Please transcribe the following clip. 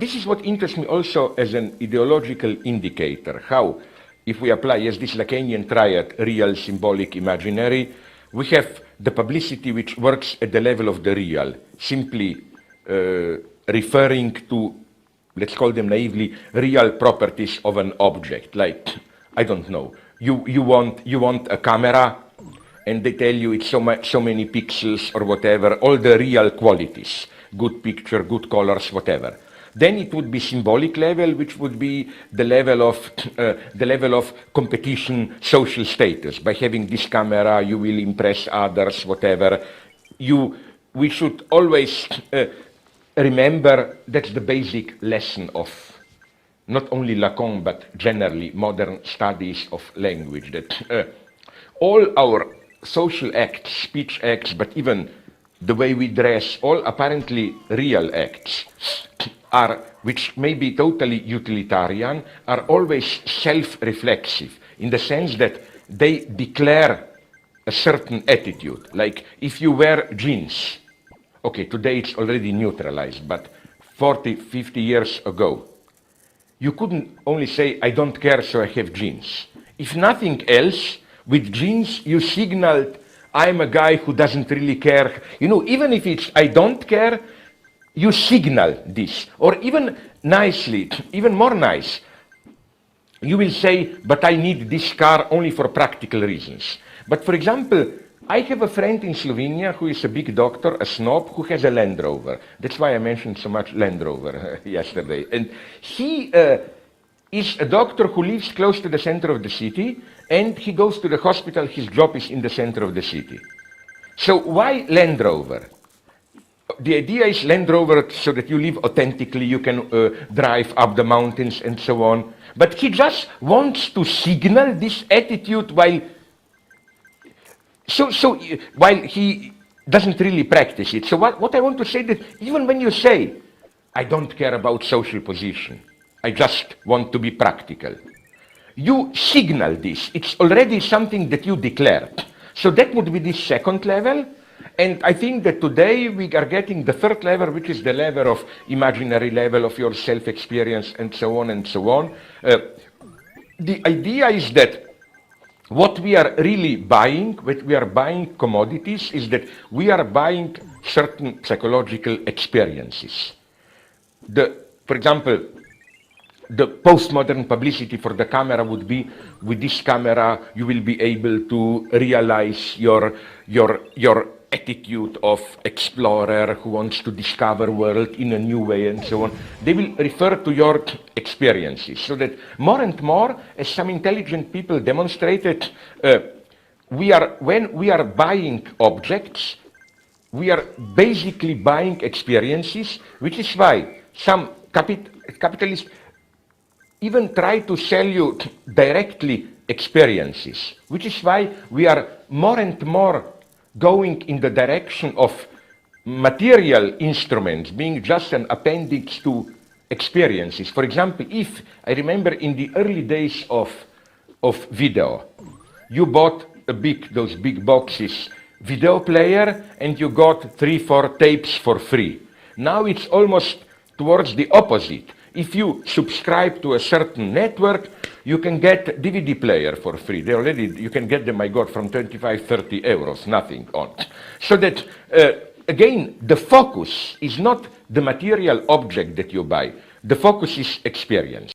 This is what interests me also as an ideological indicator, how, if we apply, yes, this Lacanian triad, real, symbolic, imaginary, we have the publicity which works at the level of the real, simply referring to, let's call them naively, real properties of an object. Like, I don't know, you want a camera, and they tell you it's so many pixels or whatever, all the real qualities, good picture, good colors, whatever. Then it would be symbolic level, which would be the level of competition, social status. By having this camera, you will impress others, whatever. We should always remember that's the basic lesson of not only Lacan, but generally modern studies of language, that all our social acts, speech acts, but even the way we dress, all apparently real acts, which may be totally utilitarian, are always self-reflexive, in the sense that they declare a certain attitude. Like, if you wear jeans, okay, today it's already neutralized, but 40, 50 years ago, you couldn't only say, I don't care, so I have jeans. If nothing else, with jeans, you signaled, I'm a guy who doesn't really care. You know, even if it's, I don't care, you signal this. Or even nicely, even more nice, you will say, but I need this car only for practical reasons. But for example, I have a friend in Slovenia who is a big doctor, a snob, who has a Land Rover. That's why I mentioned so much Land Rover yesterday. And he is a doctor who lives close to the center of the city, and he goes to the hospital. His job is in the center of the city. So why Land Rover? The idea is Land Rover so that you live authentically, you can drive up the mountains and so on. But he just wants to signal this attitude while he doesn't really practice it. So what I want to say that even when you say, I don't care about social position, I just want to be practical, you signal this. It's already something that you declared. So that would be the second level. And I think that today we are getting the third level, which is the level of imaginary level of your self-experience and so on and so on. The idea is that what we are really buying, when we are buying commodities, is that we are buying certain psychological experiences. For example, the postmodern publicity for the camera would be, with this camera, you will be able to realize your attitude of explorer who wants to discover world in a new way and so on. They will refer to your experiences, so that more and more, as some intelligent people demonstrated, when we are buying objects, we are basically buying experiences, which is why some capitalists even try to sell you directly experiences, which is why we are more and more going in the direction of material instruments being just an appendix to experiences. For example, if I remember in the early days of video, you bought those big boxes, video player, and you got 3-4 tapes for free. Now it's almost towards the opposite. If you subscribe to a certain network, you can get DVD player for free. You can get them, I got from 25, 30 euros, nothing on. So that, again, the focus is not the material object that you buy. The focus is experience.